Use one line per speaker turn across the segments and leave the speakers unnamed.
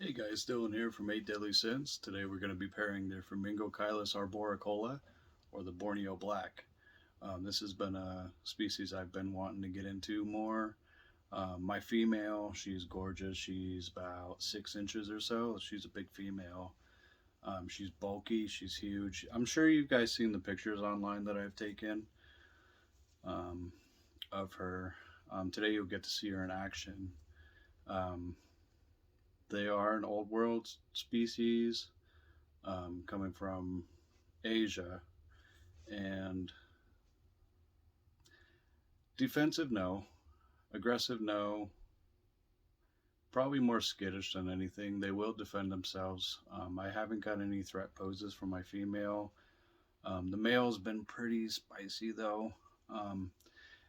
Hey guys, Dylan here from 8 Deadly Sins. Today we're going to be pairing the Phormingochilus arboricola or the Borneo Black. This has been a species I've been wanting to get into more. My female, she's gorgeous. She's about 6 inches or so. She's a big female. She's bulky. She's huge. I'm sure you guys seen the pictures online that I've taken um, of her. Today you'll get to see her in action. Um, they are an old world species coming from Asia. And defensive, no. Aggressive, no. Probably more skittish than anything. They will defend themselves. I haven't got any threat poses from my female. The male's been pretty spicy, though. Um,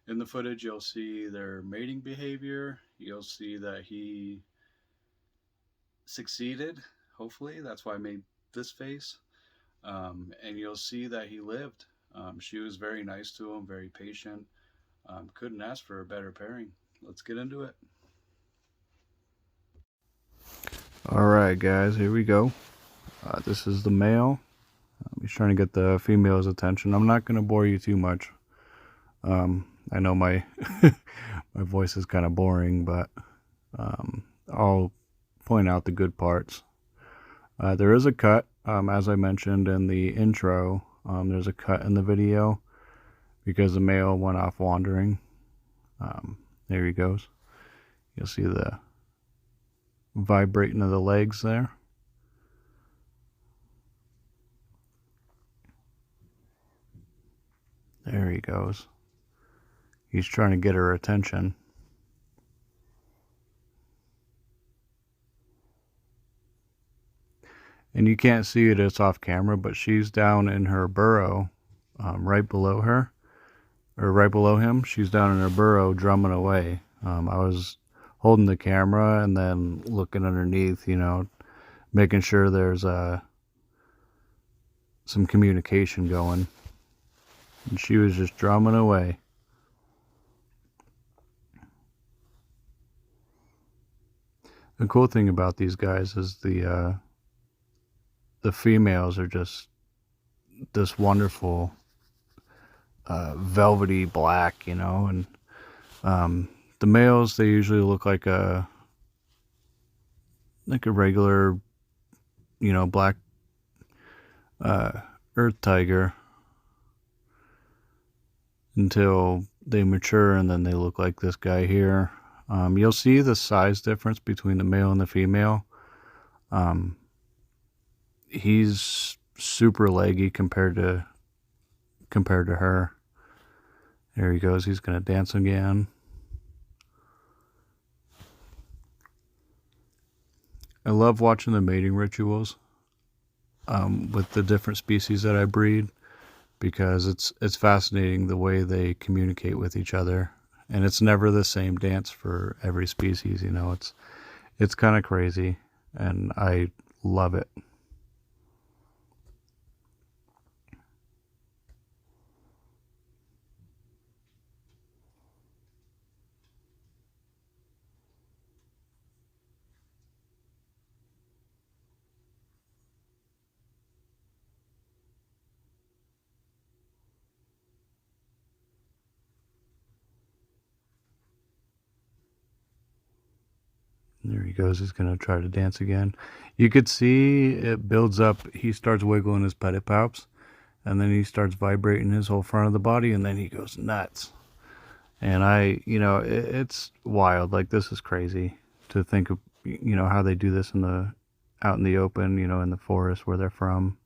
in the footage, you'll see their mating behavior. You'll see that he succeeded, hopefully. That's why I made this face. And you'll see that he lived. She was very nice to him, very patient. Couldn't ask for a better pairing. Let's get into it.
Alright guys, here we go. This is the male. He's trying to get the female's attention. I'm not going to bore you too much. I know my my voice is kind of boring, but I'll point out the good parts. There is a cut, as I mentioned in the intro. There's a cut in the video because the male went off wandering. There he goes. You'll see the vibrating of the legs there. There he goes. He's trying to get her attention. And you can't see it, it's off camera, but she's down in her burrow, right below her, or right below him. She's down in her burrow drumming away. I was holding the camera and then looking underneath, making sure there's some communication going. And she was just drumming away. The cool thing about these guys is the females are just this wonderful velvety black, and the males, they usually look like a regular, black earth tiger until they mature, and then they look like this guy here. You'll see the size difference between the male and the female. He's super leggy compared to her. There he goes. He's gonna dance again. I love watching the mating rituals with the different species that I breed, because it's fascinating the way they communicate with each other, and it's never the same dance for every species. It's kind of crazy, and I love it. There he goes. He's going to try to dance again. You could see it builds up. He starts wiggling his pedipalps, and then he starts vibrating his whole front of the body, and then he goes nuts. And it's wild. Like, this is crazy to think of, how they do this out in the open, in the forest where they're from.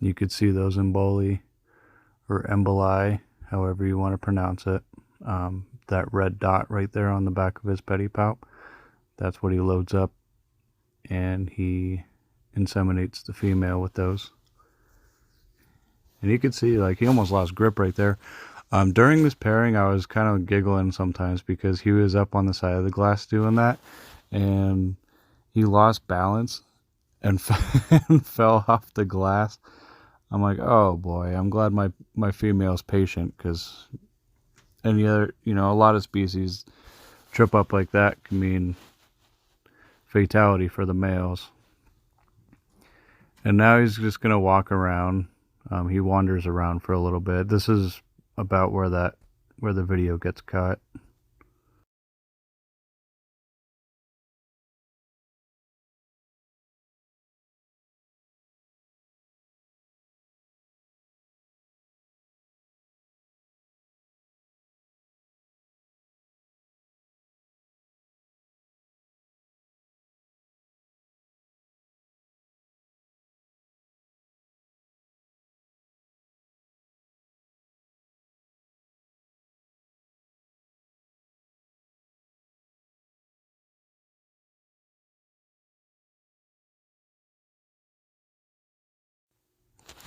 You could see those emboli, or emboli, however you want to pronounce it. That red dot right there on the back of his pedipalp, that's what he loads up, and he inseminates the female with those. And you can see, like, he almost lost grip right there. During this pairing, I was kind of giggling sometimes because he was up on the side of the glass doing that, and he lost balance and and fell off the glass. I'm like, oh boy, I'm glad my female's patient, because any other, a lot of species trip up like that can mean fatality for the males. And now he's just gonna walk around. He wanders around for a little bit. This is about where the video gets cut.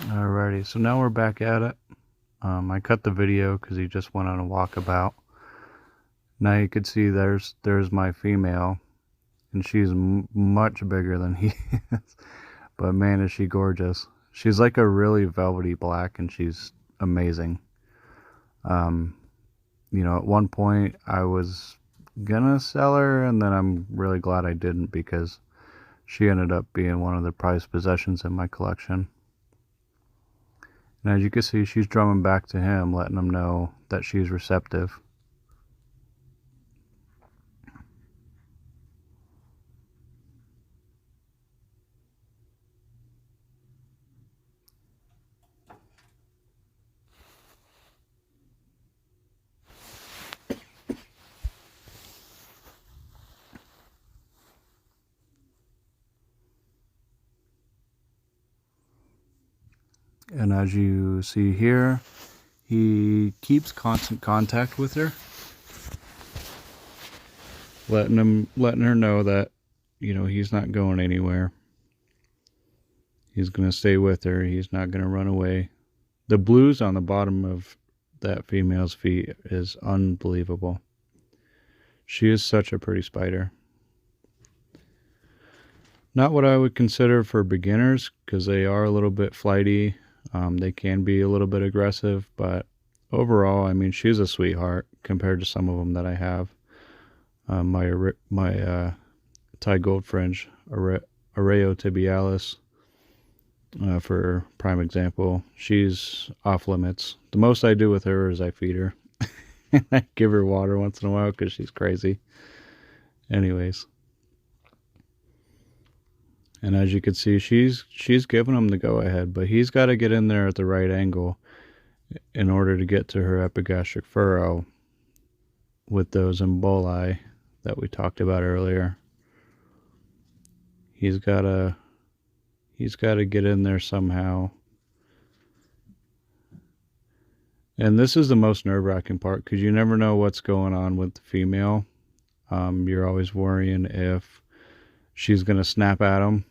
Alrighty, so now we're back at it. I cut the video because he just went on a walkabout. Now you can see there's my female, and she's much bigger than he is. But man, is she gorgeous. She's like a really velvety black, and she's amazing. At one point I was gonna sell her, and then I'm really glad I didn't, because she ended up being one of the prized possessions in my collection. And as you can see, she's drumming back to him, letting him know that she's receptive. And as you see here, he keeps constant contact with her, letting her know that, he's not going anywhere. He's going to stay with her. He's not going to run away. The blues on the bottom of that female's feet is unbelievable. She is such a pretty spider. Not what I would consider for beginners, because they are a little bit flighty. They can be a little bit aggressive, but overall, I mean, she's a sweetheart compared to some of them that I have. My Thai gold fringe, Arreotibialis, for prime example, she's off limits. The most I do with her is I feed her. I give her water once in a while because she's crazy. Anyways. And as you can see, she's giving him the go-ahead, but he's got to get in there at the right angle in order to get to her epigastric furrow with those emboli that we talked about earlier. He's got to get in there somehow. And this is the most nerve-wracking part, because you never know what's going on with the female. You're always worrying if she's going to snap at him.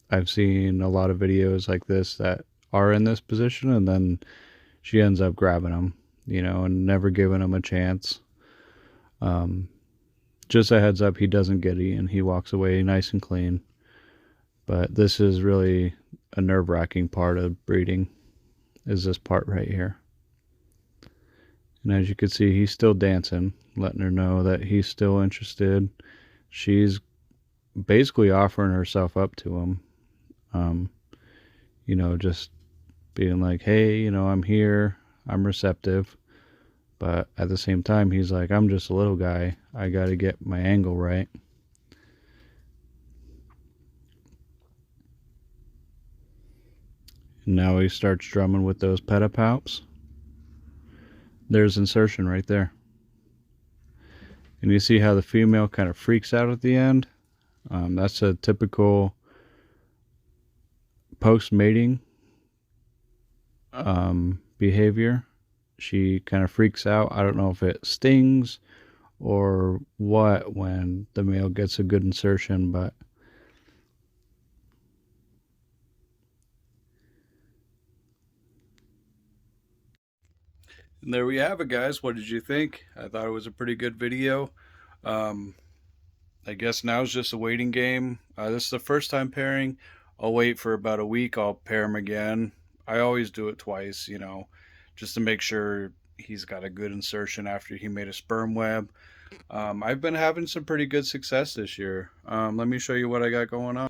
I've seen a lot of videos like this that are in this position, and then she ends up grabbing him, and never giving him a chance. Just a heads up, he doesn't get eaten. He walks away nice and clean. But this is really a nerve-wracking part of breeding, is this part right here. And as you can see, he's still dancing, letting her know that he's still interested. She's basically offering herself up to him. Just being like, hey, I'm here, I'm receptive. But at the same time, he's like, I'm just a little guy. I got to get my angle right. And now he starts drumming with those pedipalps. There's insertion right there. And you see how the female kind of freaks out at the end. That's a typical post-mating behavior. She kind of freaks out. I don't know if it stings or what when the male gets a good insertion, but
And there we have it, guys. What did you think? I thought it was a pretty good video. Um, I guess now's just a waiting game. This is the first time pairing. I'll wait for about a week. I'll pair him again. I always do it twice, just to make sure he's got a good insertion after he made a sperm web. I've been having some pretty good success this year. Let me show you what I got going on.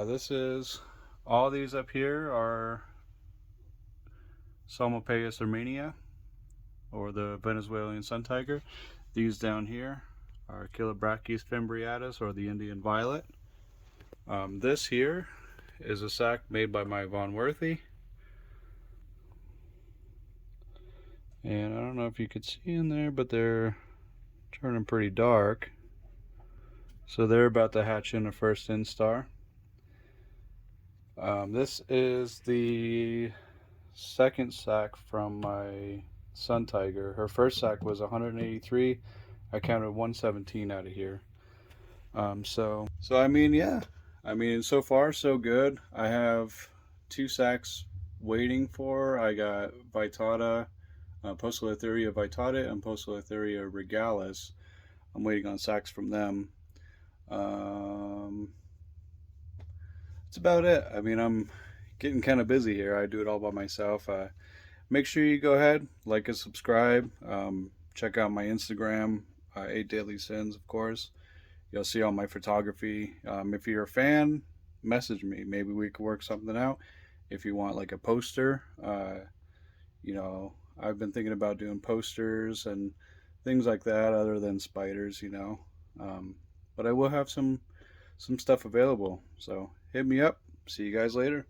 This is all these up here are Salmopaeus armenia, or the Venezuelan sun tiger. These down here are Chilobrachys fimbriatus, or the Indian violet. This here is a sac made by my Von Worthy. And I don't know if you could see in there, but they're turning pretty dark. So they're about to hatch in a first instar. This is the second sac from my sun tiger. Her first sac was 183. I counted 117 out of here. So I mean, yeah. I mean, so far so good. I have two sacs waiting for. I got Vitata, Poecilotheria vitata, and Poecilotheria regalis. I'm waiting on sacs from them. Um, that's about it. I mean, I'm getting kind of busy here. I do it all by myself. Make sure you go ahead, like and subscribe. Check out my Instagram, 8dailysins, of course. You'll see all my photography. If you're a fan, message me. Maybe we could work something out. If you want like a poster, I've been thinking about doing posters and things like that, other than spiders. But I will have some stuff available. So hit me up. See you guys later.